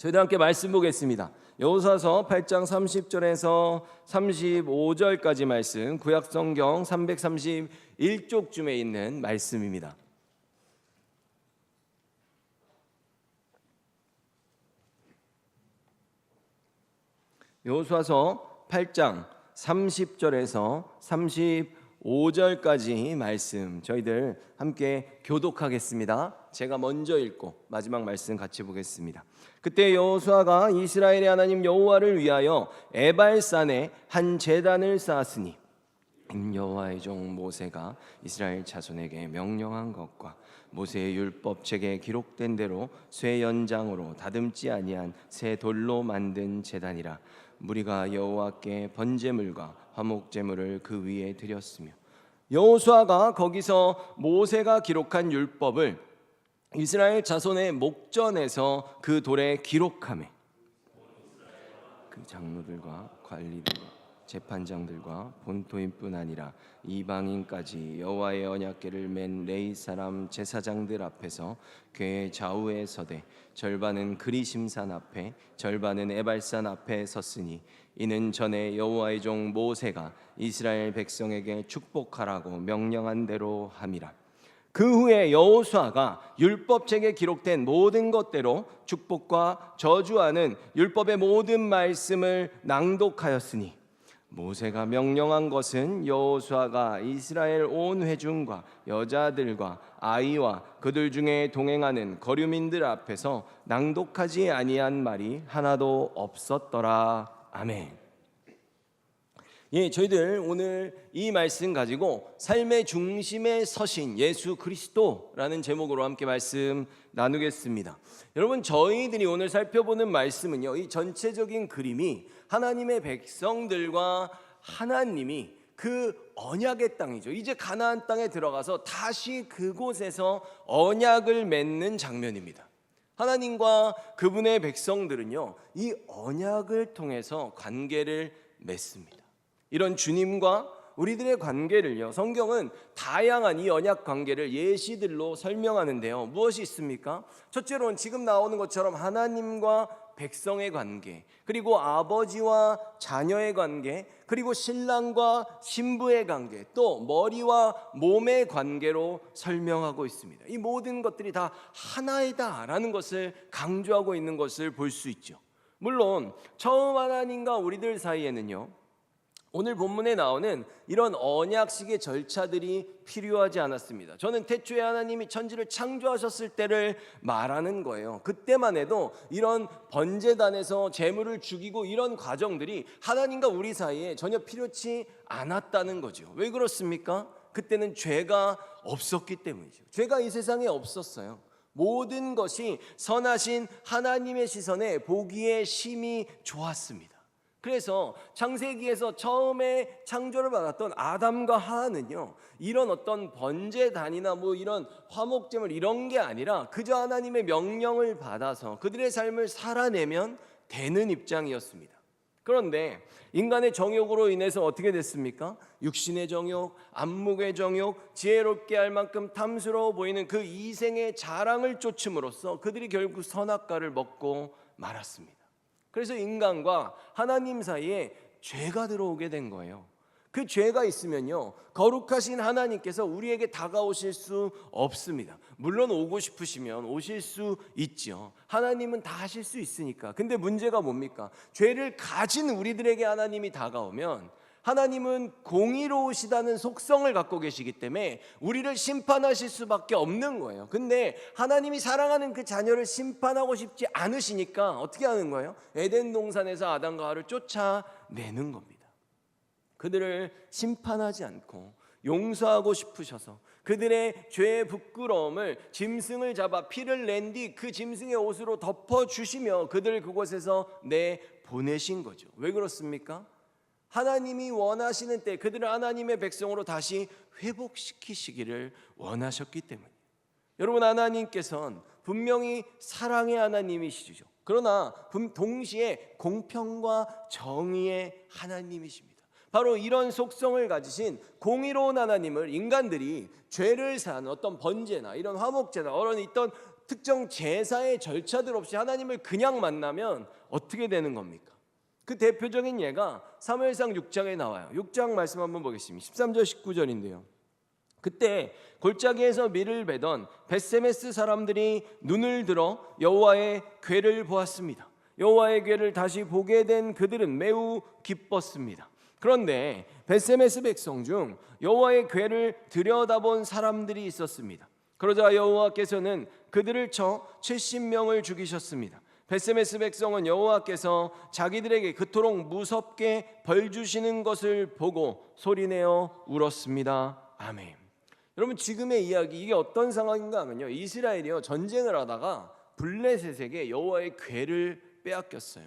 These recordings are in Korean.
저희들 함께 말씀 보겠습니다. 여호수아서 8장 30절에서 35절까지 말씀, 구약성경 331쪽쯤에 있는 말씀입니다. 여호수아서 8장 30절에서 35절까지 말씀 저희들 함께 교독하겠습니다. 제가 먼저 읽고 마지막 말씀 같이 보겠습니다. 그때 여호수아가 이스라엘의 하나님 여호와를 위하여 에발산에 한 제단을 쌓았으니 여호와의 종 모세가 이스라엘 자손에게 명령한 것과 모세의 율법책에 기록된 대로 쇠 연장으로 다듬지 아니한 새 돌로 만든 제단이라. 무리가 여호와께 번제물과 화목제물을 그 위에 드렸으며, 여호수아가 거기서 모세가 기록한 율법을 이스라엘 자손의 목전에서 그 돌에 기록하매 그 장로들과 관리들과 재판장들과 본토인뿐 아니라 이방인까지 여호와의 언약궤를 맨 레위 사람 제사장들 앞에서 궤의 좌우에 서되 절반은 그리심산 앞에 절반은 에발산 앞에 섰으니 이는 전에 여호와의 종 모세가 이스라엘 백성에게 축복하라고 명령한 대로 함이라. 그 후에 여호수아가 율법책에 기록된 모든 것대로 축복과 저주하는 율법의 모든 말씀을 낭독하였으니, 모세가 명령한 것은 여호수아가 이스라엘 온 회중과 여자들과 아이와 그들 중에 동행하는 거류민들 앞에서 낭독하지 아니한 말이 하나도 없었더라. 아멘. 저희들 오늘 이 말씀 가지고 삶의 중심에 서신 예수 그리스도라는 제목으로 함께 말씀 나누겠습니다. 여러분, 저희들이 오늘 살펴보는 말씀은요, 이 전체적인 그림이 하나님의 백성들과 하나님이 그 언약의 땅이죠. 이제 가나안 땅에 들어가서 다시 그곳에서 언약을 맺는 장면입니다. 하나님과 그분의 백성들은요, 이 언약을 통해서 관계를 맺습니다. 이런 주님과 우리들의 관계를요, 성경은 다양한 이 언약 관계를 예시들로 설명하는데요. 무엇이 있습니까? 첫째로는 지금 나오는 것처럼 하나님과 백성의 관계, 그리고 아버지와 자녀의 관계, 그리고 신랑과 신부의 관계, 또 머리와 몸의 관계로 설명하고 있습니다. 이 모든 것들이 다 하나이다라는 것을 강조하고 있는 것을 볼 수 있죠. 물론 처음 하나님과 우리들 사이에는요, 오늘 본문에 나오는 이런 언약식의 절차들이 필요하지 않았습니다. 저는 태초에 하나님이 천지를 창조하셨을 때를 말하는 거예요. 그때만 해도 이런 번제단에서 제물을 죽이고 이런 과정들이 하나님과 우리 사이에 전혀 필요치 않았다는 거죠. 왜 그렇습니까? 그때는 죄가 없었기 때문이죠. 죄가 이 세상에 없었어요. 모든 것이 선하신 하나님의 시선에 보기에 심히 좋았습니다. 그래서 창세기에서 처음에 창조를 받았던 아담과 하와는요, 이런 어떤 번제단이나 이런 화목제물 이런 게 아니라 그저 하나님의 명령을 받아서 그들의 삶을 살아내면 되는 입장이었습니다. 그런데 인간의 정욕으로 인해서 어떻게 됐습니까? 육신의 정욕, 안목의 정욕, 지혜롭게 할 만큼 탐스러워 보이는 그 이생의 자랑을 쫓음으로써 그들이 결국 선악과를 먹고 말았습니다. 그래서 인간과 하나님 사이에 죄가 들어오게 된 거예요. 그 죄가 있으면요, 거룩하신 하나님께서 우리에게 다가오실 수 없습니다. 물론 오고 싶으시면 오실 수 있죠. 하나님은 다 하실 수 있으니까. 근데 문제가 뭡니까? 죄를 가진 우리들에게 하나님이 다가오면 하나님은 공의로우시다는 속성을 갖고 계시기 때문에 우리를 심판하실 수밖에 없는 거예요. 근데 하나님이 사랑하는 그 자녀를 심판하고 싶지 않으시니까 어떻게 하는 거예요? 에덴 동산에서 아담과 하와를 쫓아내는 겁니다. 그들을 심판하지 않고 용서하고 싶으셔서 그들의 죄의 부끄러움을 짐승을 잡아 피를 낸 뒤 그 짐승의 옷으로 덮어주시며 그들을 그곳에서 내보내신 거죠. 왜 그렇습니까? 하나님이 원하시는 때 그들을 하나님의 백성으로 다시 회복시키시기를 원하셨기 때문이에요. 여러분, 하나님께서는 분명히 사랑의 하나님이시죠. 그러나 동시에 공평과 정의의 하나님이십니다. 바로 이런 속성을 가지신 공의로운 하나님을 인간들이 죄를 사는 어떤 번제나 이런 화목제나 이런 특정 제사의 절차들 없이 하나님을 그냥 만나면 어떻게 되는 겁니까? 그 대표적인 예가 사무엘상 6장에 나와요. 6장 말씀 한번 보겠습니다. 13절 19절인데요. 그때 골짜기에서 밀을 베던 벳세메스 사람들이 눈을 들어 여호와의 궤를 보았습니다. 여호와의 궤를 다시 보게 된 그들은 매우 기뻤습니다. 그런데 벳세메스 백성 중 여호와의 궤를 들여다본 사람들이 있었습니다. 그러자 여호와께서는 그들을 쳐 70명을 죽이셨습니다. 벳세메스 백성은 여호와께서 자기들에게 그토록 무섭게 벌 주시는 것을 보고 소리내어 울었습니다. 아멘. 여러분, 지금의 이야기 이게 어떤 상황인가 하면요, 이스라엘이요 전쟁을 하다가 블레셋에게 여호와의 궤를 빼앗겼어요.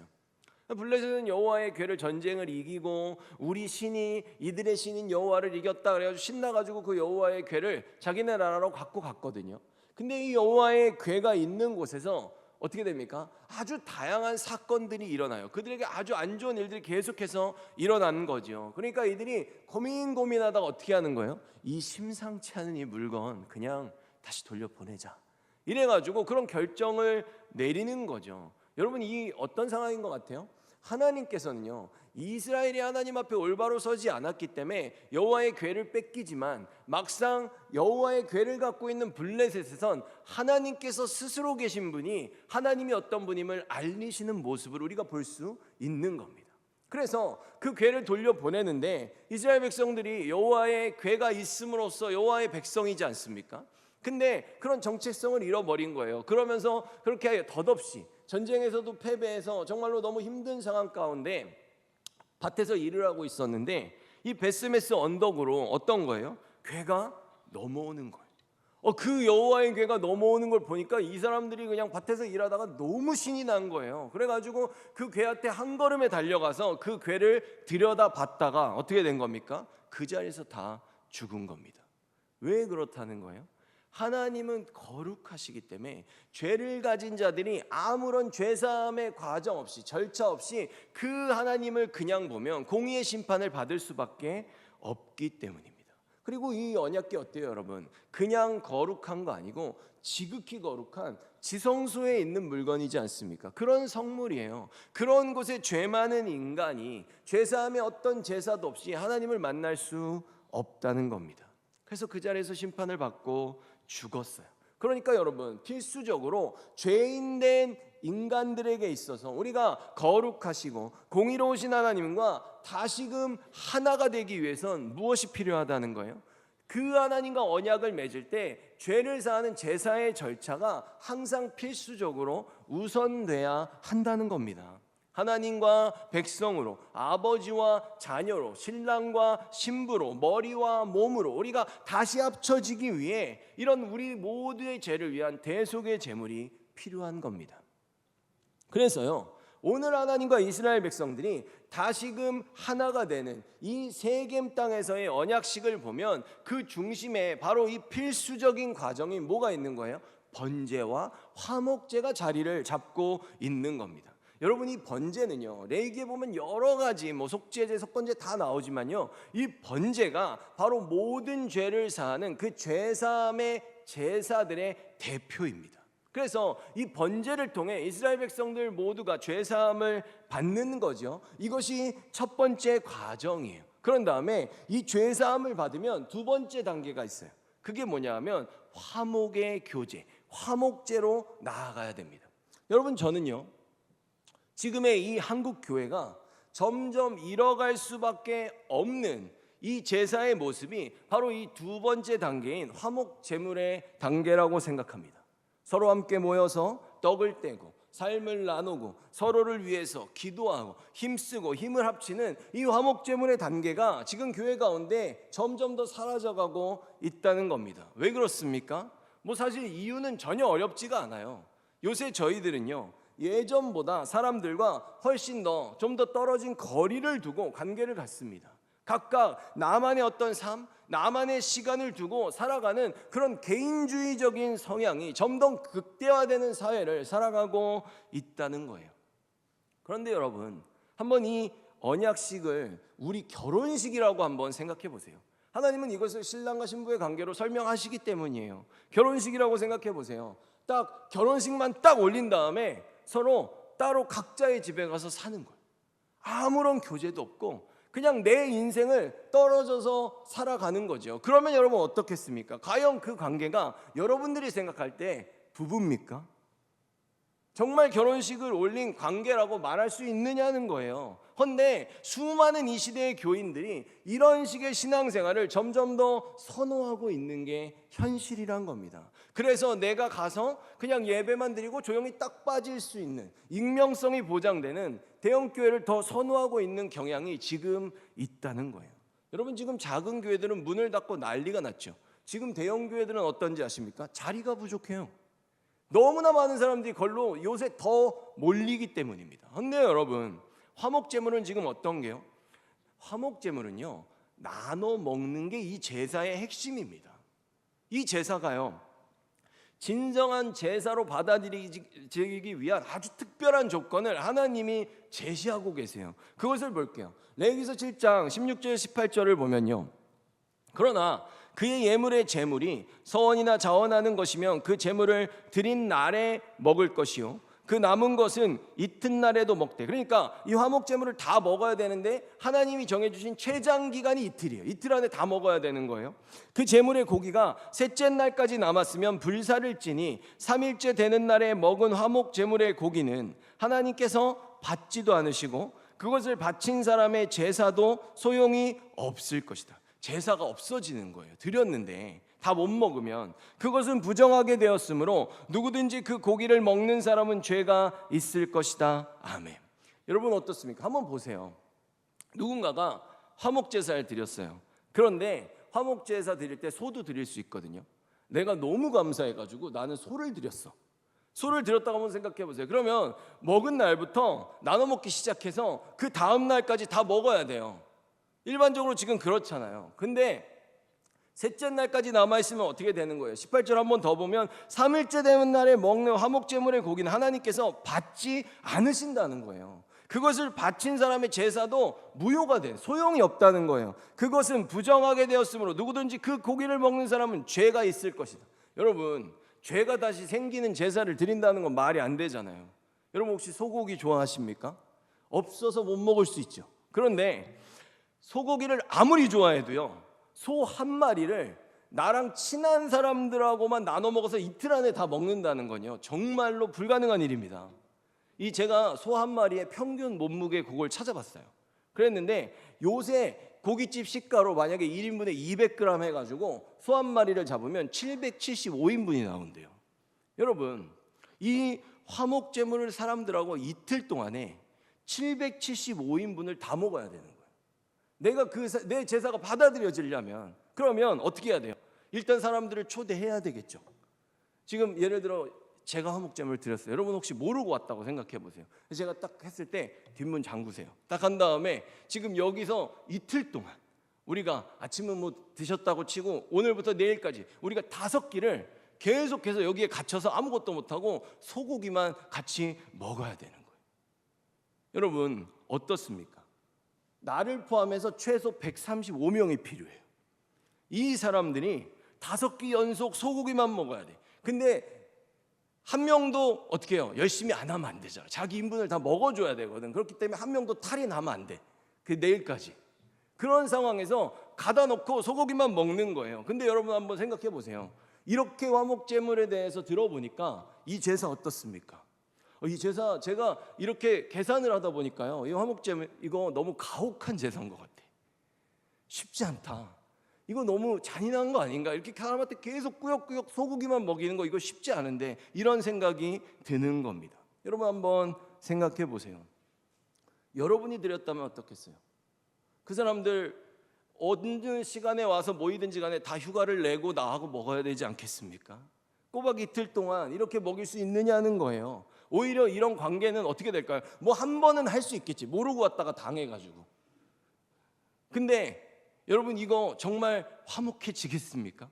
블레셋은 여호와의 궤를 전쟁을 이기고 우리 신이 이들의 신인 여호와를 이겼다 그래가지고 신나가지고 그 여호와의 궤를 자기네 나라로 갖고 갔거든요. 근데 이 여호와의 궤가 있는 곳에서 어떻게 됩니까? 아주 다양한 사건들이 일어나요. 그들에게 아주 안 좋은 일들이 계속해서 일어나는 거죠. 그러니까 이들이 고민하다가 어떻게 하는 거예요? 이 심상치 않은 이 물건 그냥 다시 돌려보내자, 이래가지고 그런 결정을 내리는 거죠. 여러분, 이 어떤 상황인 것 같아요? 하나님께서는요, 이스라엘이 하나님 앞에 올바로 서지 않았기 때문에 여호와의 궤를 뺏기지만 막상 여호와의 궤를 갖고 있는 블레셋에선 하나님께서 스스로 계신 분이 하나님이 어떤 분임을 알리시는 모습을 우리가 볼 수 있는 겁니다. 그래서 그 궤를 돌려보내는데 이스라엘 백성들이 여호와의 궤가 있음으로써 여호와의 백성이지 않습니까? 근데 그런 정체성을 잃어버린 거예요. 그러면서 그렇게 덧없이 전쟁에서도 패배해서 정말로 너무 힘든 상황 가운데 밭에서 일을 하고 있었는데 이 벳세메스 언덕으로 어떤 거예요? 궤가 넘어오는 거예요. 그 여호와의 궤가 넘어오는 걸 보니까 이 사람들이 그냥 밭에서 일하다가 너무 신이 난 거예요. 그래가지고 그 궤한테 한 걸음에 달려가서 그 궤를 들여다봤다가 어떻게 된 겁니까? 그 자리에서 다 죽은 겁니다. 왜 그렇다는 거예요? 하나님은 거룩하시기 때문에 죄를 가진 자들이 아무런 죄사함의 과정 없이 절차 없이 그 하나님을 그냥 보면 공의의 심판을 받을 수밖에 없기 때문입니다. 그리고 이 언약궤 어때요, 여러분? 그냥 거룩한 거 아니고 지극히 거룩한 지성소에 있는 물건이지 않습니까? 그런 성물이에요. 그런 곳에 죄 많은 인간이 죄사함의 어떤 제사도 없이 하나님을 만날 수 없다는 겁니다. 그래서 그 자리에서 심판을 받고 죽었어요. 그러니까 여러분, 필수적으로 죄인된 인간들에게 있어서 우리가 거룩하시고 공의로우신 하나님과 다시금 하나가 되기 위해선 무엇이 필요하다는 거예요? 그 하나님과 언약을 맺을 때 죄를 사하는 제사의 절차가 항상 필수적으로 우선돼야 한다는 겁니다. 하나님과 백성으로, 아버지와 자녀로, 신랑과 신부로, 머리와 몸으로 우리가 다시 합쳐지기 위해 이런 우리 모두의 죄를 위한 대속의 제물이 필요한 겁니다. 그래서요, 오늘 하나님과 이스라엘 백성들이 다시금 하나가 되는 이 세겜 땅에서의 언약식을 보면 그 중심에 바로 이 필수적인 과정이 뭐가 있는 거예요? 번제와 화목제가 자리를 잡고 있는 겁니다. 여러분, 이 번제는요, 레위기에 보면 여러 가지 속죄제, 속건제 다 나오지만요, 이 번제가 바로 모든 죄를 사하는 그 죄사함의 제사들의 대표입니다. 그래서 이 번제를 통해 이스라엘 백성들 모두가 죄사함을 받는 거죠. 이것이 첫 번째 과정이에요. 그런 다음에 이 죄사함을 받으면 두 번째 단계가 있어요. 그게 뭐냐 하면 화목의 교제, 화목제로 나아가야 됩니다. 여러분, 저는요, 지금의 이 한국 교회가 점점 잃어갈 수밖에 없는 이 제사의 모습이 바로 이 두 번째 단계인 화목 제물의 단계라고 생각합니다. 서로 함께 모여서 떡을 떼고 삶을 나누고 서로를 위해서 기도하고 힘쓰고 힘을 합치는 이 화목 제물의 단계가 지금 교회 가운데 점점 더 사라져가고 있다는 겁니다. 왜 그렇습니까? 사실 이유는 전혀 어렵지가 않아요. 요새 저희들은요, 예전보다 사람들과 훨씬 좀 더 떨어진 거리를 두고 관계를 갖습니다. 각각 나만의 어떤 삶, 나만의 시간을 두고 살아가는 그런 개인주의적인 성향이 점점 극대화되는 사회를 살아가고 있다는 거예요. 그런데 여러분, 한번 이 언약식을 우리 결혼식이라고 한번 생각해 보세요. 하나님은 이것을 신랑과 신부의 관계로 설명하시기 때문이에요. 결혼식이라고 생각해 보세요. 딱 결혼식만 딱 올린 다음에 서로 따로 각자의 집에 가서 사는 거예요. 아무런 교제도 없고 그냥 내 인생을 떨어져서 살아가는 거죠. 그러면 여러분 어떻겠습니까? 과연 그 관계가 여러분들이 생각할 때 부부입니까? 정말 결혼식을 올린 관계라고 말할 수 있느냐는 거예요. 그런데 수많은 이 시대의 교인들이 이런 식의 신앙생활을 점점 더 선호하고 있는 게 현실이란 겁니다. 그래서 내가 가서 그냥 예배만 드리고 조용히 딱 빠질 수 있는 익명성이 보장되는 대형교회를 더 선호하고 있는 경향이 지금 있다는 거예요. 여러분, 지금 작은 교회들은 문을 닫고 난리가 났죠. 지금 대형교회들은 어떤지 아십니까? 자리가 부족해요. 너무나 많은 사람들이 걸로 요새 더 몰리기 때문입니다. 근데 여러분, 화목제물은 지금 어떤 게요? 화목제물은요, 나눠 먹는 게 이 제사의 핵심입니다. 이 제사가요, 진정한 제사로 받아들이기 위한 아주 특별한 조건을 하나님이 제시하고 계세요. 그것을 볼게요. 레위기서 7장 16절 18절을 보면요, 그러나 그의 예물의 제물이 서원이나 자원하는 것이면 그 제물을 드린 날에 먹을 것이요, 그 남은 것은 이튿날에도 먹되. 그러니까 이 화목 제물을 다 먹어야 되는데 하나님이 정해주신 최장 기간이 이틀이에요. 이틀 안에 다 먹어야 되는 거예요. 그 제물의 고기가 셋째 날까지 남았으면 불사를 찌니 3일째 되는 날에 먹은 화목 제물의 고기는 하나님께서 받지도 않으시고 그것을 바친 사람의 제사도 소용이 없을 것이다. 제사가 없어지는 거예요. 드렸는데 다 못 먹으면 그것은 부정하게 되었으므로 누구든지 그 고기를 먹는 사람은 죄가 있을 것이다. 아멘. 여러분 어떻습니까? 한번 보세요. 누군가가 화목제사를 드렸어요. 그런데 화목제사 드릴 때 소도 드릴 수 있거든요. 내가 너무 감사해가지고 나는 소를 드렸어. 소를 드렸다고 한번 생각해 보세요. 그러면 먹은 날부터 나눠 먹기 시작해서 그 다음 날까지 다 먹어야 돼요. 일반적으로 지금 그렇잖아요. 근데 셋째 날까지 남아있으면 어떻게 되는 거예요? 18절 한번 더 보면 3일째 되는 날에 먹는 화목제물의 고기는 하나님께서 받지 않으신다는 거예요. 그것을 바친 사람의 제사도 무효가 돼, 소용이 없다는 거예요. 그것은 부정하게 되었으므로 누구든지 그 고기를 먹는 사람은 죄가 있을 것이다. 여러분, 죄가 다시 생기는 제사를 드린다는 건 말이 안 되잖아요. 여러분 혹시 소고기 좋아하십니까? 없어서 못 먹을 수 있죠. 그런데 소고기를 아무리 좋아해도요, 소 한 마리를 나랑 친한 사람들하고만 나눠 먹어서 이틀 안에 다 먹는다는 건요, 정말로 불가능한 일입니다. 제가 소 한 마리의 평균 몸무게 그걸 찾아봤어요. 그랬는데 요새 고깃집 시가로 만약에 1인분에 200g 해가지고 소 한 마리를 잡으면 775인분이 나온대요. 여러분, 이 화목제물을 사람들하고 이틀 동안에 775인분을 다 먹어야 되는 거예요. 내가 내 제사가 받아들여지려면 그러면 어떻게 해야 돼요? 일단 사람들을 초대해야 되겠죠. 지금 예를 들어 제가 화목제물을 드렸어요. 여러분 혹시 모르고 왔다고 생각해 보세요. 제가 딱 했을 때 뒷문 잠그세요. 딱 한 다음에 지금 여기서 이틀 동안 우리가 아침은 뭐 드셨다고 치고 오늘부터 내일까지 우리가 5끼를 계속해서 여기에 갇혀서 아무것도 못하고 소고기만 같이 먹어야 되는 거예요. 여러분 어떻습니까? 나를 포함해서 최소 135명이 필요해요. 이 사람들이 5끼 연속 소고기만 먹어야 돼. 근데 한 명도 어떻게 해요? 열심히 안 하면 안 되잖아. 자기 인분을 다 먹어줘야 되거든. 그렇기 때문에 한 명도 탈이 나면 안 돼. 그 내일까지. 그런 상황에서 가다 놓고 소고기만 먹는 거예요. 근데 여러분 한번 생각해 보세요. 이렇게 화목제물에 대해서 들어보니까 이 제사 어떻습니까? 이 제사 제가 이렇게 계산을 하다 보니까요, 이 화목제물 이거 너무 가혹한 제사인 것 같아. 쉽지 않다. 이거 너무 잔인한 거 아닌가? 이렇게 사람한테 계속 꾸역꾸역 소고기만 먹이는 거 이거 쉽지 않은데, 이런 생각이 드는 겁니다. 여러분 한번 생각해 보세요. 여러분이 드렸다면 어떻겠어요? 그 사람들 어느 시간에 와서 모이든지 간에 다 휴가를 내고 나하고 먹어야 되지 않겠습니까? 꼬박 이틀 동안 이렇게 먹일 수 있느냐는 거예요. 오히려 이런 관계는 어떻게 될까요? 뭐 한 번은 할 수 있겠지. 모르고 왔다가 당해가지고. 근데 여러분 이거 정말 화목해지겠습니까?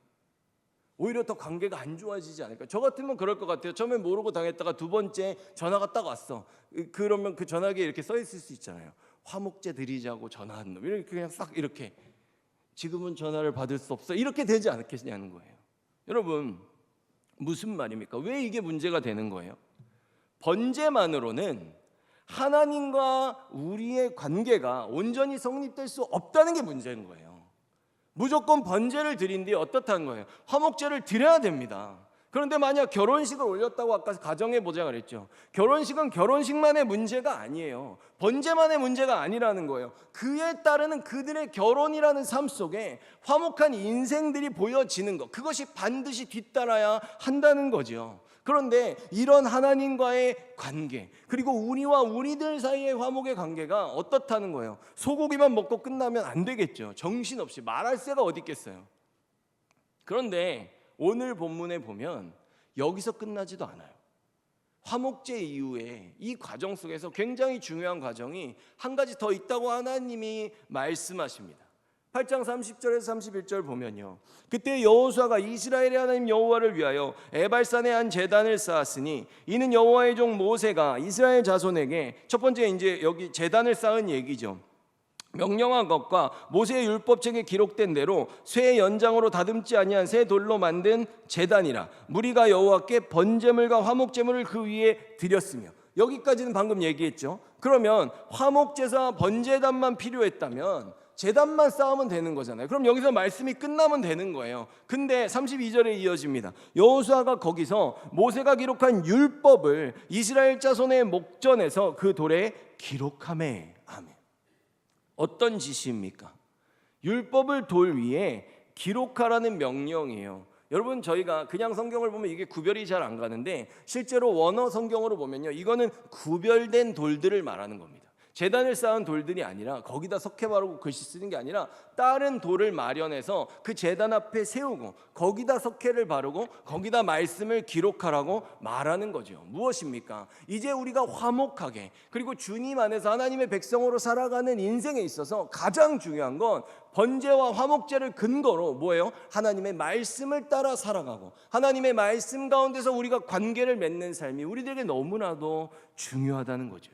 오히려 더 관계가 안 좋아지지 않을까? 저 같으면 그럴 것 같아요. 처음에 모르고 당했다가 두 번째 전화가 딱 왔어. 그러면 그 전화기에 이렇게 써 있을 수 있잖아요. 화목제 드리자고 전화한 놈. 이렇게 그냥 싹 이렇게 지금은 전화를 받을 수 없어. 이렇게 되지 않겠냐는 거예요. 여러분 무슨 말입니까? 왜 이게 문제가 되는 거예요? 번제만으로는 하나님과 우리의 관계가 온전히 성립될 수 없다는 게 문제인 거예요. 무조건 번제를 드린 뒤에 어떻다는 거예요? 화목제를 드려야 됩니다. 그런데 만약 결혼식을 올렸다고 아까 가정해 보자 그랬죠. 결혼식은 결혼식만의 문제가 아니에요. 번제만의 문제가 아니라는 거예요. 그에 따르는 그들의 결혼이라는 삶 속에 화목한 인생들이 보여지는 것, 그것이 반드시 뒤따라야 한다는 거죠. 그런데 이런 하나님과의 관계, 그리고 우리와 우리들 사이의 화목의 관계가 어떻다는 거예요? 소고기만 먹고 끝나면 안 되겠죠. 정신없이 말할 새가 어디 있겠어요. 그런데 오늘 본문에 보면 여기서 끝나지도 않아요. 화목제 이후에 이 과정 속에서 굉장히 중요한 과정이 한 가지 더 있다고 하나님이 말씀하십니다. 8장 30절에서 31절 보면요, 그때 여호수아가 이스라엘의 하나님 여호와를 위하여 에발산에 한 제단을 쌓았으니 이는 여호와의 종 모세가 이스라엘 자손에게, 첫 번째 이제 여기 제단을 쌓은 얘기죠. 명령한 것과 모세의 율법책에 기록된 대로 쇠의 연장으로 다듬지 아니한 새 돌로 만든 제단이라. 무리가 여호와께 번제물과 화목제물을 그 위에 드렸으며. 여기까지는 방금 얘기했죠. 그러면 화목제사 번제단만 필요했다면 제단만 쌓으면 되는 거잖아요. 그럼 여기서 말씀이 끝나면 되는 거예요. 근데 32절에 이어집니다. 여호수아가 거기서 모세가 기록한 율법을 이스라엘 자손의 목전에서 그 돌에 기록하매. 아멘. 어떤 지시입니까? 율법을 돌 위에 기록하라는 명령이에요. 여러분, 저희가 그냥 성경을 보면 이게 구별이 잘 안 가는데 실제로 원어 성경으로 보면요, 이거는 구별된 돌들을 말하는 겁니다. 제단을 쌓은 돌들이 아니라 거기다 석회 바르고 글씨 쓰는 게 아니라 다른 돌을 마련해서 그 제단 앞에 세우고 거기다 석회를 바르고 거기다 말씀을 기록하라고 말하는 거죠. 무엇입니까? 이제 우리가 화목하게, 그리고 주님 안에서 하나님의 백성으로 살아가는 인생에 있어서 가장 중요한 건 번제와 화목제를 근거로 뭐예요? 하나님의 말씀을 따라 살아가고 하나님의 말씀 가운데서 우리가 관계를 맺는 삶이 우리들에게 너무나도 중요하다는 거죠.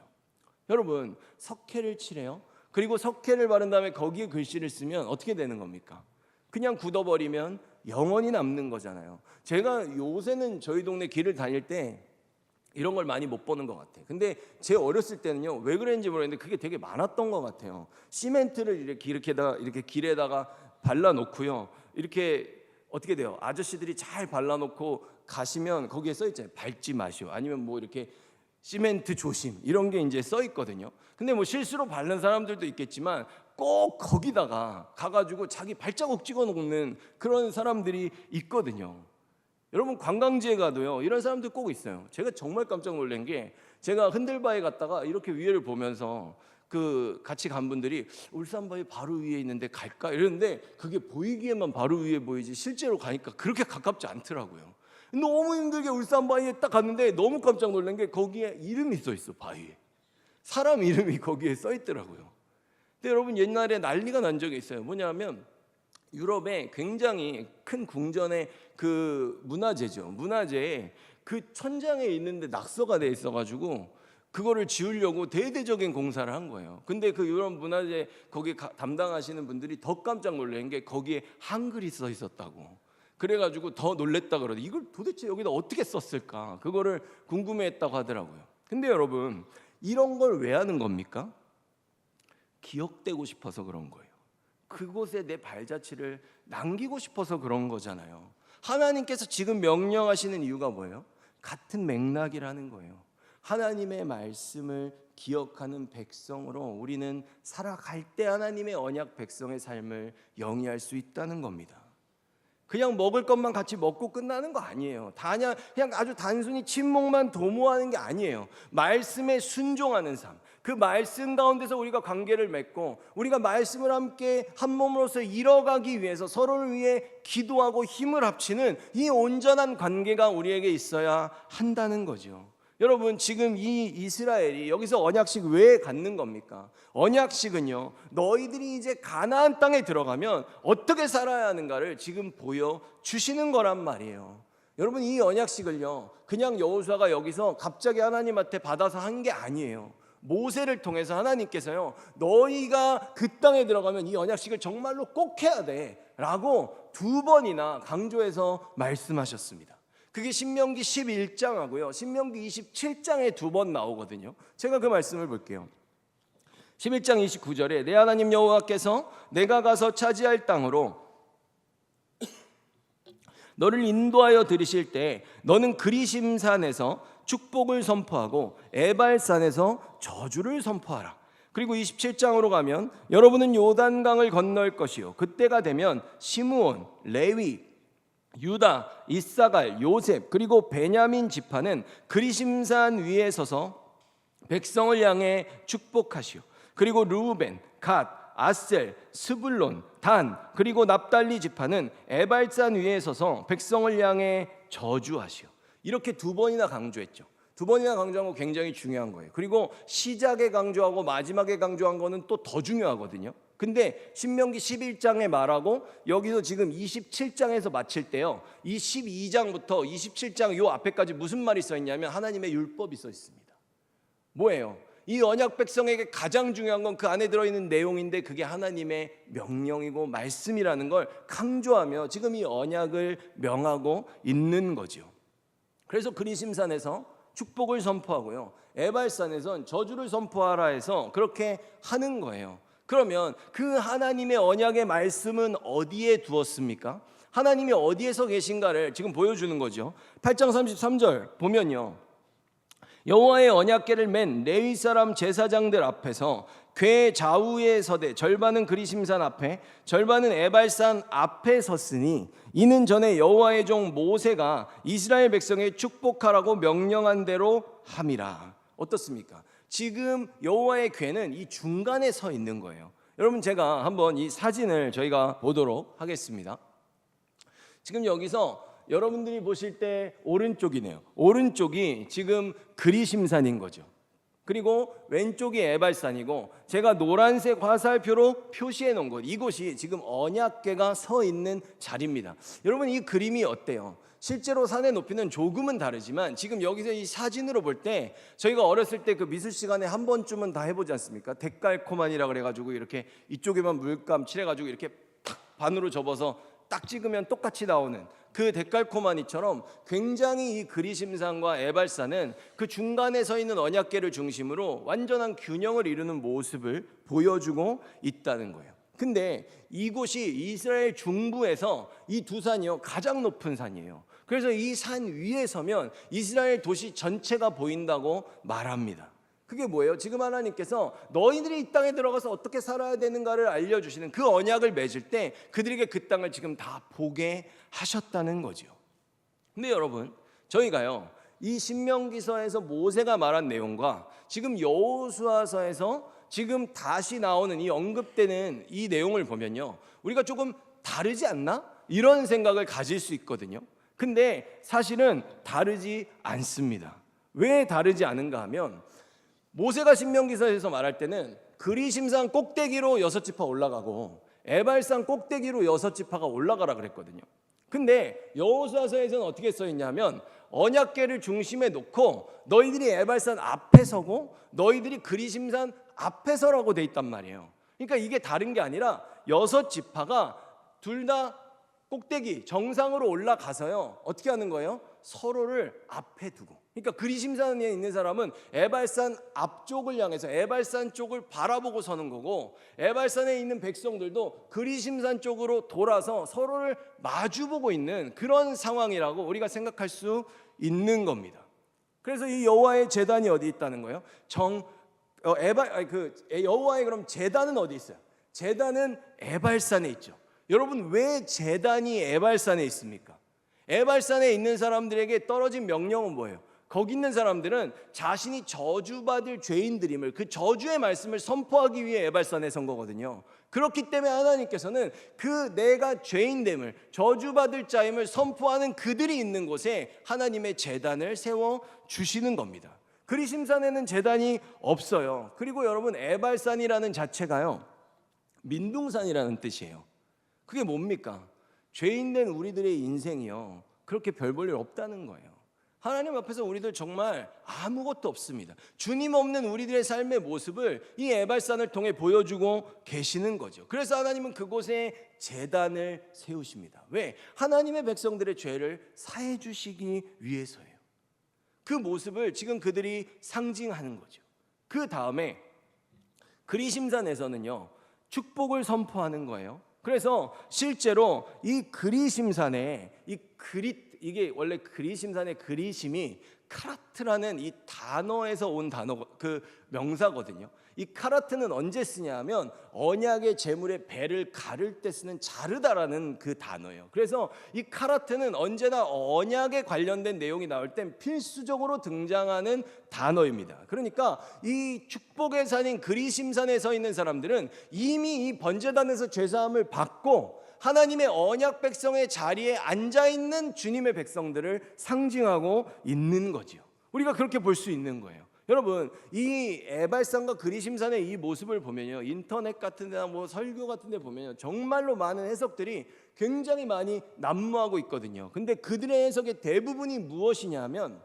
여러분, 석회를 칠해요. 그리고 석회를 바른 다음에 거기에 글씨를 쓰면 어떻게 되는 겁니까? 그냥 굳어버리면 영원히 남는 거잖아요. 제가 요새는 저희 동네 길을 다닐 때 이런 걸 많이 못 보는 것 같아요. 근데 제 어렸을 때는요, 왜 그랬는지 모르겠는데 그게 되게 많았던 것 같아요. 시멘트를 이렇게 길에다가 발라놓고요, 이렇게 어떻게 돼요? 아저씨들이 잘 발라놓고 가시면 거기에 써 있잖아요. 밟지 마시오. 아니면 뭐 이렇게 시멘트 조심, 이런 게 이제 써 있거든요. 근데 뭐 실수로 바른 사람들도 있겠지만 꼭 거기다가 가가지고 자기 발자국 찍어 놓는 그런 사람들이 있거든요. 여러분, 관광지에 가도요, 이런 사람들 꼭 있어요. 제가 정말 깜짝 놀란 게, 제가 흔들바위 갔다가 이렇게 위에를 보면서 그 같이 간 분들이 울산바위 바로 위에 있는데 갈까? 이러는데 그게 보이기에만 바로 위에 보이지 실제로 가니까 그렇게 가깝지 않더라고요. 너무 힘들게 울산바위에 딱 갔는데 너무 깜짝 놀란 게 거기에 이름이 써 있어. 바위에 사람 이름이 거기에 써 있더라고요. 근데 여러분, 옛날에 난리가 난 적이 있어요. 뭐냐면 유럽에 굉장히 큰 궁전의 그 문화재죠. 문화재에 그 천장에 있는데 낙서가 돼 있어가지고 그거를 지우려고 대대적인 공사를 한 거예요. 근데 그 유럽 문화재 거기 담당하시는 분들이 더 깜짝 놀란 게 거기에 한글이 써 있었다고. 그래가지고 더 놀랬다 그러더니 이걸 도대체 여기다 어떻게 썼을까, 그거를 궁금해했다고 하더라고요. 근데 여러분, 이런 걸 왜 하는 겁니까? 기억되고 싶어서 그런 거예요. 그곳에 내 발자취를 남기고 싶어서 그런 거잖아요. 하나님께서 지금 명령하시는 이유가 뭐예요? 같은 맥락이라는 거예요. 하나님의 말씀을 기억하는 백성으로 우리는 살아갈 때 하나님의 언약 백성의 삶을 영위할 수 있다는 겁니다. 그냥 먹을 것만 같이 먹고 끝나는 거 아니에요. 그냥 아주 단순히 침묵만 도모하는 게 아니에요. 말씀에 순종하는 삶, 그 말씀 가운데서 우리가 관계를 맺고 우리가 말씀을 함께 한 몸으로서 이뤄가기 위해서 서로를 위해 기도하고 힘을 합치는 이 온전한 관계가 우리에게 있어야 한다는 거죠. 여러분, 지금 이 이스라엘이 여기서 언약식 왜 갖는 겁니까? 언약식은요, 너희들이 이제 가나안 땅에 들어가면 어떻게 살아야 하는가를 지금 보여주시는 거란 말이에요. 여러분, 이 언약식을요, 그냥 여호수아가 여기서 갑자기 하나님한테 받아서 한 게 아니에요. 모세를 통해서 하나님께서요, 너희가 그 땅에 들어가면 이 언약식을 정말로 꼭 해야 돼 라고 2번이나 강조해서 말씀하셨습니다. 그게 신명기 11장하고요 신명기 27장에 두 번 나오거든요. 제가 그 말씀을 볼게요. 11장 29절에 내 하나님 여호와께서 내가 가서 차지할 땅으로 너를 인도하여 들이실 때 너는 그리심산에서 축복을 선포하고 에발산에서 저주를 선포하라. 그리고 27장으로 가면 여러분은 요단강을 건널 것이요 그때가 되면 시므온, 레위, 유다, 이사갈, 요셉 그리고 베냐민 지파는 그리심산 위에 서서 백성을 향해 축복하시오. 그리고 르우벤, 갓, 아셀, 스불론, 단 그리고 납달리 지파는 에발산 위에 서서 백성을 향해 저주하시오. 이렇게 두 번이나 강조했죠. 두 번이나 강조한 거 굉장히 중요한 거예요. 그리고 시작에 강조하고 마지막에 강조한 거는 또 더 중요하거든요. 근데 신명기 11장에 말하고 여기서 지금 27장에서 마칠 때요 이 12장부터 27장 요 앞에까지 무슨 말이 써 있냐면 하나님의 율법이 써 있습니다. 뭐예요? 이 언약 백성에게 가장 중요한 건 그 안에 들어있는 내용인데 그게 하나님의 명령이고 말씀이라는 걸 강조하며 지금 이 언약을 명하고 있는 거죠. 그래서 그리심산에서 축복을 선포하고요 에발산에선 저주를 선포하라 해서 그렇게 하는 거예요. 그러면 그 하나님의 언약의 말씀은 어디에 두었습니까? 하나님이 어디에서 계신가를 지금 보여주는 거죠. 8장 33절 보면요 여호와의 언약궤를 맨 레위 사람 제사장들 앞에서 궤 좌우에 서되 절반은 그리심산 앞에 절반은 에발산 앞에 섰으니 이는 전에 여호와의 종 모세가 이스라엘 백성에 축복하라고 명령한 대로 함이라. 어떻습니까? 지금 여호와의 궤는 이 중간에 서 있는 거예요. 여러분 제가 한번 이 사진을 저희가 보도록 하겠습니다. 지금 여기서 여러분들이 보실 때 오른쪽이네요. 오른쪽이 지금 그리심산인 거죠. 그리고 왼쪽이 에발산이고 제가 노란색 화살표로 표시해 놓은 곳 이곳이 지금 언약궤가 서 있는 자리입니다. 여러분 이 그림이 어때요? 실제로 산의 높이는 조금은 다르지만 지금 여기서 이 사진으로 볼 때 저희가 어렸을 때 그 미술 시간에 한 번쯤은 다 해보지 않습니까? 데칼코만이라 그래가지고 이렇게 이쪽에만 물감 칠해가지고 이렇게 탁 반으로 접어서 딱 찍으면 똑같이 나오는 그 데칼코마니처럼 굉장히 이 그리심산과 에발산은 그 중간에 서 있는 언약궤를 중심으로 완전한 균형을 이루는 모습을 보여주고 있다는 거예요. 근데 이곳이 이스라엘 중부에서 이 두 산이요 가장 높은 산이에요. 그래서 이 산 위에 서면 이스라엘 도시 전체가 보인다고 말합니다. 그게 뭐예요? 지금 하나님께서 너희들이 이 땅에 들어가서 어떻게 살아야 되는가를 알려주시는 그 언약을 맺을 때 그들에게 그 땅을 지금 다 보게 하셨다는 거죠. 근데 여러분 저희가요 이 신명기서에서 모세가 말한 내용과 지금 여호수아서에서 지금 다시 나오는 이 언급되는 이 내용을 보면요 우리가 조금 다르지 않나? 이런 생각을 가질 수 있거든요. 근데 사실은 다르지 않습니다. 왜 다르지 않은가 하면 모세가 신명기서에서 말할 때는 그리심산 꼭대기로 6지파 올라가고 에발산 꼭대기로 6지파가 올라가라 그랬거든요. 근데 여호수아서에서는 어떻게 써 있냐면 언약궤를 중심에 놓고 너희들이 에발산 앞에 서고 너희들이 그리심산 앞에 서라고 돼 있단 말이에요. 그러니까 이게 다른 게 아니라 6지파가 둘 다 꼭대기 정상으로 올라가서요 어떻게 하는 거예요? 서로를 앞에 두고. 그러니까 그리심산에 있는 사람은 에발산 앞쪽을 향해서 에발산 쪽을 바라보고 서는 거고 에발산에 있는 백성들도 그리심산 쪽으로 돌아서 서로를 마주보고 있는 그런 상황이라고 우리가 생각할 수 있는 겁니다. 그래서 이 여호와의 제단이 어디 있다는 거예요? 여호와의 그럼 제단은 어디 있어요? 제단은 에발산에 있죠. 여러분 왜 제단이 에발산에 있습니까? 에발산에 있는 사람들에게 떨어진 명령은 뭐예요? 거기 있는 사람들은 자신이 저주받을 죄인들임을 그 저주의 말씀을 선포하기 위해 에발산에 선 거거든요. 그렇기 때문에 하나님께서는 그 내가 죄인됨을 저주받을 자임을 선포하는 그들이 있는 곳에 하나님의 제단을 세워 주시는 겁니다. 그리심산에는 제단이 없어요. 그리고 여러분 에발산이라는 자체가요 민둥산이라는 뜻이에요. 그게 뭡니까? 죄인된 우리들의 인생이요 그렇게 별 볼 일 없다는 거예요. 하나님 앞에서 우리들 정말 아무것도 없습니다. 주님 없는 우리들의 삶의 모습을 이 에발산을 통해 보여주고 계시는 거죠. 그래서 하나님은 그곳에 제단을 세우십니다. 왜? 하나님의 백성들의 죄를 사해 주시기 위해서예요. 그 모습을 지금 그들이 상징하는 거죠. 그 다음에 그리심산에서는요, 축복을 선포하는 거예요. 그래서 실제로 이 그리심산에 이게 원래 그리심산의 그리심이 카라트라는 이 단어에서 온 단어, 그 명사거든요. 이 카라트는 언제 쓰냐 하면 언약의 제물의 배를 가를 때 쓰는 자르다라는 그 단어예요. 그래서 이 카라트는 언제나 언약에 관련된 내용이 나올 땐 필수적으로 등장하는 단어입니다. 그러니까 이 축복의 산인 그리심산에 서 있는 사람들은 이미 이 번제단에서 죄사함을 받고 하나님의 언약 백성의 자리에 앉아있는 주님의 백성들을 상징하고 있는 거죠. 우리가 그렇게 볼 수 있는 거예요. 여러분, 이 에발산과 그리심산의 이 모습을 보면요, 인터넷 같은 데나 뭐 설교 같은 데 보면요, 정말로 많은 해석들이 굉장히 많이 난무하고 있거든요. 근데 그들의 해석의 대부분이 무엇이냐면,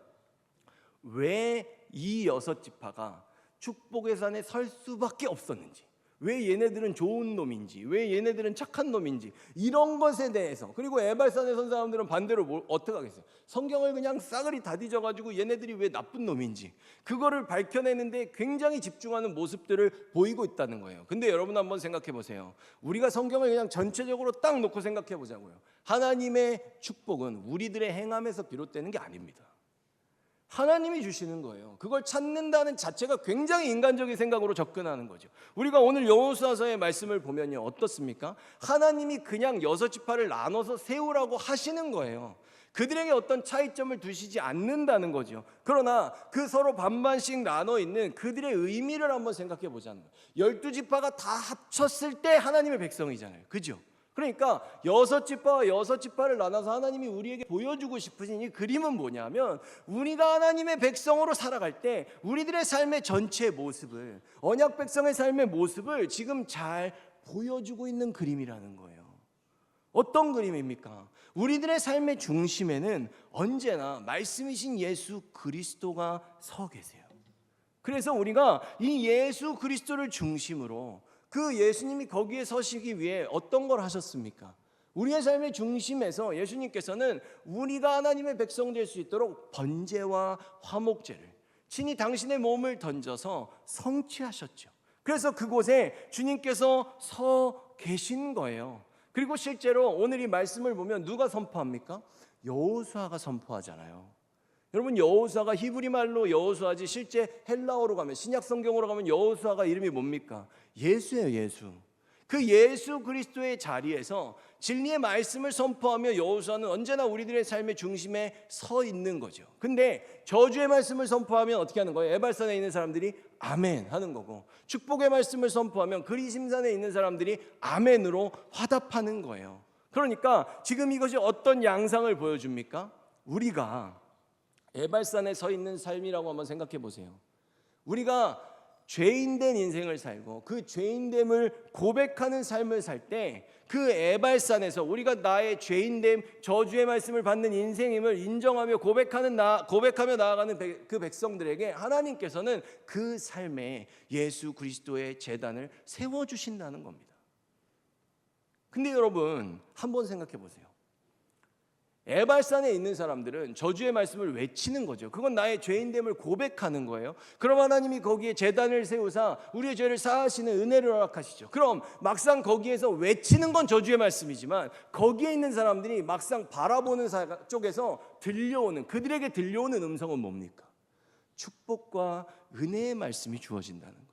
왜 이 6지파가 축복의 산에 설 수밖에 없었는지, 왜 얘네들은 좋은 놈인지, 왜 얘네들은 착한 놈인지, 이런 것에 대해서. 그리고 에발산에 선 사람들은 반대로 어떻게 하겠어요? 성경을 그냥 싸그리 다 뒤져가지고 얘네들이 왜 나쁜 놈인지 그거를 밝혀내는데 굉장히 집중하는 모습들을 보이고 있다는 거예요. 근데 여러분 한번 생각해 보세요. 우리가 성경을 그냥 전체적으로 딱 놓고 생각해 보자고요. 하나님의 축복은 우리들의 행함에서 비롯되는 게 아닙니다. 하나님이 주시는 거예요. 그걸 찾는다는 자체가 굉장히 인간적인 생각으로 접근하는 거죠. 우리가 오늘 여호수아서의 말씀을 보면요, 어떻습니까? 하나님이 그냥 6지파를 나눠서 세우라고 하시는 거예요. 그들에게 어떤 차이점을 두시지 않는다는 거죠. 그러나 그 서로 반반씩 나눠 있는 그들의 의미를 한번 생각해 보자는 거예요. 12지파가 다 합쳤을 때 하나님의 백성이잖아요. 그죠? 그러니까 6지파와 6지파를 나눠서 하나님이 우리에게 보여주고 싶으신 이 그림은 뭐냐면, 우리가 하나님의 백성으로 살아갈 때 우리들의 삶의 전체 모습을, 언약 백성의 삶의 모습을 지금 잘 보여주고 있는 그림이라는 거예요. 어떤 그림입니까? 우리들의 삶의 중심에는 언제나 말씀이신 예수 그리스도가 서 계세요. 그래서 우리가 이 예수 그리스도를 중심으로, 그 예수님이 거기에 서시기 위해 어떤 걸 하셨습니까? 우리의 삶의 중심에서 예수님께서는 우리가 하나님의 백성 될 수 있도록 번제와 화목제를 친히 당신의 몸을 던져서 성취하셨죠. 그래서 그곳에 주님께서 서 계신 거예요. 그리고 실제로 오늘 이 말씀을 보면 누가 선포합니까? 여호수아가 선포하잖아요. 여러분, 여호수아가 히브리 말로 여호수아지 실제 헬라어로 가면, 신약 성경으로 가면 여호수아가 이름이 뭡니까? 예수예요, 예수. 그 예수 그리스도의 자리에서 진리의 말씀을 선포하며 여호수아는 언제나 우리들의 삶의 중심에 서 있는 거죠. 근데 저주의 말씀을 선포하면 어떻게 하는 거예요? 에발산에 있는 사람들이 아멘 하는 거고, 축복의 말씀을 선포하면 그리심산에 있는 사람들이 아멘으로 화답하는 거예요. 그러니까 지금 이것이 어떤 양상을 보여줍니까? 우리가 에발산에 서 있는 삶이라고 한번 생각해 보세요. 우리가 죄인된 인생을 살고 그 죄인됨을 고백하는 삶을 살 때, 그 에발산에서 우리가 나의 죄인됨, 저주의 말씀을 받는 인생임을 인정하며 고백하며 나아가는 그 백성들에게 하나님께서는 그 삶에 예수 그리스도의 제단을 세워주신다는 겁니다. 근데 여러분 한번 생각해 보세요. 에발산에 있는 사람들은 저주의 말씀을 외치는 거죠. 그건 나의 죄인됨을 고백하는 거예요. 그럼 하나님이 거기에 제단을 세우사 우리의 죄를 사하시는 은혜를 허락하시죠. 그럼 막상 거기에서 외치는 건 저주의 말씀이지만, 거기에 있는 사람들이 막상 바라보는 쪽에서 들려오는, 그들에게 들려오는 음성은 뭡니까? 축복과 은혜의 말씀이 주어진다는 거예요.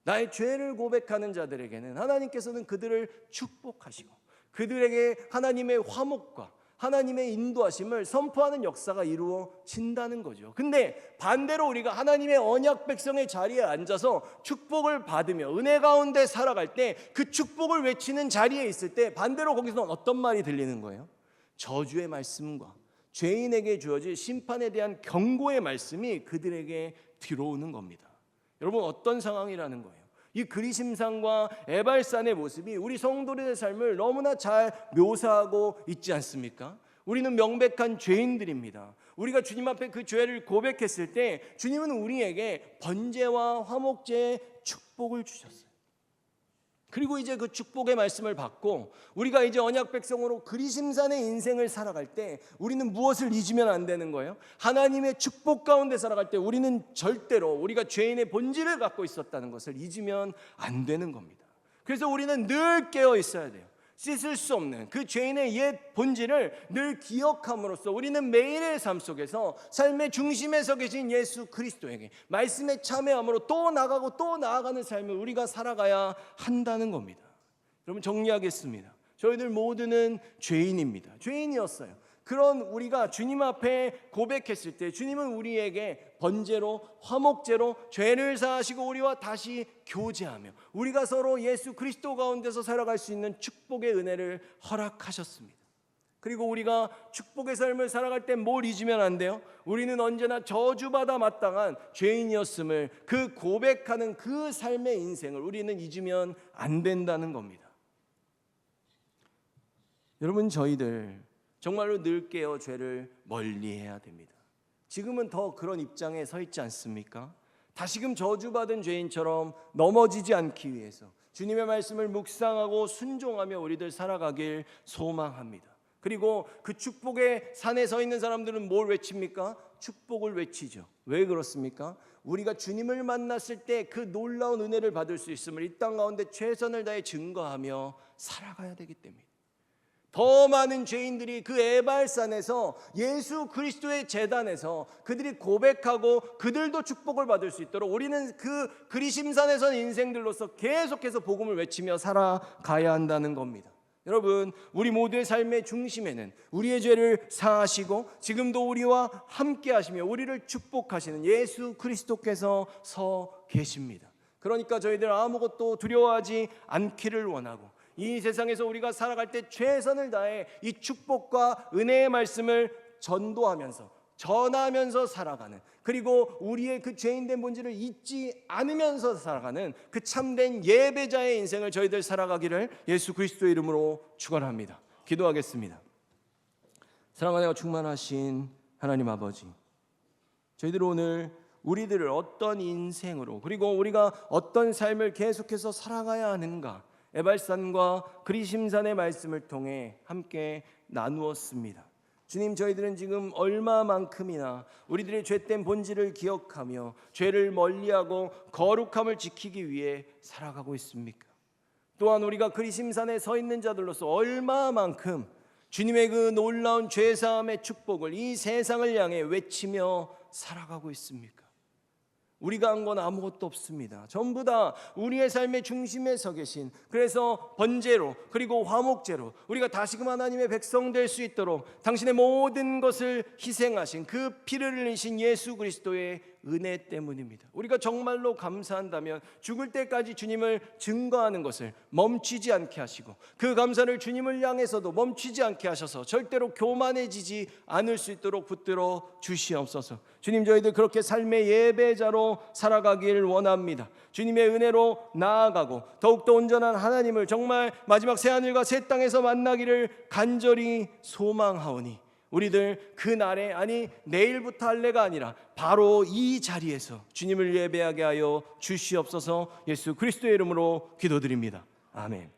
나의 죄를 고백하는 자들에게는 하나님께서는 그들을 축복하시고, 그들에게 하나님의 화목과 하나님의 인도하심을 선포하는 역사가 이루어진다는 거죠. 근데 반대로 우리가 하나님의 언약 백성의 자리에 앉아서 축복을 받으며 은혜 가운데 살아갈 때, 그 축복을 외치는 자리에 있을 때 반대로 거기서는 어떤 말이 들리는 거예요? 저주의 말씀과 죄인에게 주어질 심판에 대한 경고의 말씀이 그들에게 들어오는 겁니다. 여러분, 어떤 상황이라는 거예요? 이 그리심산과 에발산의 모습이 우리 성도들의 삶을 너무나 잘 묘사하고 있지 않습니까? 우리는 명백한 죄인들입니다. 우리가 주님 앞에 그 죄를 고백했을 때 주님은 우리에게 번제와 화목제의 축복을 주셨어요. 그리고 이제 그 축복의 말씀을 받고 우리가 이제 언약 백성으로 그리심산의 인생을 살아갈 때 우리는 무엇을 잊으면 안 되는 거예요? 하나님의 축복 가운데 살아갈 때 우리는 절대로 우리가 죄인의 본질을 갖고 있었다는 것을 잊으면 안 되는 겁니다. 그래서 우리는 늘 깨어 있어야 돼요. 씻을 수 없는 그 죄인의 옛 본질을 늘 기억함으로써 우리는 매일의 삶 속에서 삶의 중심에 서 계신 예수 그리스도에게 말씀에 참여함으로 또 나가고 또 나아가는 삶을 우리가 살아가야 한다는 겁니다. 여러분, 정리하겠습니다. 저희들 모두는 죄인입니다. 죄인이었어요. 그런 우리가 주님 앞에 고백했을 때 주님은 우리에게 번제로 화목제로 죄를 사하시고 우리와 다시 교제하며 우리가 서로 예수 그리스도 가운데서 살아갈 수 있는 축복의 은혜를 허락하셨습니다. 그리고 우리가 축복의 삶을 살아갈 때 뭘 잊으면 안 돼요? 우리는 언제나 저주받아 마땅한 죄인이었음을, 그 고백하는 그 삶의 인생을 우리는 잊으면 안 된다는 겁니다. 여러분, 저희들 정말로 늘 깨어 죄를 멀리해야 됩니다. 지금은 더 그런 입장에 서 있지 않습니까? 다시금 저주받은 죄인처럼 넘어지지 않기 위해서 주님의 말씀을 묵상하고 순종하며 우리들 살아가길 소망합니다. 그리고 그 축복의 산에 서 있는 사람들은 뭘 외칩니까? 축복을 외치죠. 왜 그렇습니까? 우리가 주님을 만났을 때 그 놀라운 은혜를 받을 수 있음을 이 땅 가운데 최선을 다해 증거하며 살아가야 되기 때문입니다. 더 많은 죄인들이 그 에발산에서 예수 그리스도의 제단에서 그들이 고백하고 그들도 축복을 받을 수 있도록 우리는 그 그리심산에서 인생들로서 계속해서 복음을 외치며 살아가야 한다는 겁니다. 여러분, 우리 모두의 삶의 중심에는 우리의 죄를 사하시고 지금도 우리와 함께 하시며 우리를 축복하시는 예수 그리스도께서 서 계십니다. 그러니까 저희들 아무것도 두려워하지 않기를 원하고 이 세상에서 우리가 살아갈 때 최선을 다해 이 축복과 은혜의 말씀을 전하면서 살아가는, 그리고 우리의 그 죄인된 본질을 잊지 않으면서 살아가는 그 참된 예배자의 인생을 저희들 살아가기를 예수 그리스도의 이름으로 축원합니다. 기도하겠습니다. 사랑하고 충만하신 하나님 아버지, 저희들 오늘 우리들을 어떤 인생으로 그리고 우리가 어떤 삶을 계속해서 살아가야 하는가 에발산과 그리심산의 말씀을 통해 함께 나누었습니다. 주님, 저희들은 지금 얼마만큼이나 우리들의 죄된 본질을 기억하며 죄를 멀리하고 거룩함을 지키기 위해 살아가고 있습니까? 또한 우리가 그리심산에 서 있는 자들로서 얼마만큼 주님의 그 놀라운 죄사함의 축복을 이 세상을 향해 외치며 살아가고 있습니까? 우리가 한 건 아무것도 없습니다. 전부 다 우리의 삶의 중심에 서 계신, 그래서 번제로 그리고 화목제로 우리가 다시금 하나님의 백성 될 수 있도록 당신의 모든 것을 희생하신 그 피를 흘리신 예수 그리스도의 은혜 때문입니다. 우리가 정말로 감사한다면 죽을 때까지 주님을 증거하는 것을 멈추지 않게 하시고 그 감사를 주님을 향해서도 멈추지 않게 하셔서 절대로 교만해지지 않을 수 있도록 붙들어 주시옵소서. 주님, 저희들 그렇게 삶의 예배자로 살아가길 원합니다. 주님의 은혜로 나아가고 더욱더 온전한 하나님을 정말 마지막 새하늘과 새 땅에서 만나기를 간절히 소망하오니 우리들 그 날에, 아니 내일부터 할래가 아니라 바로 이 자리에서 주님을 예배하게 하여 주시옵소서. 예수 그리스도의 이름으로 기도드립니다. 아멘.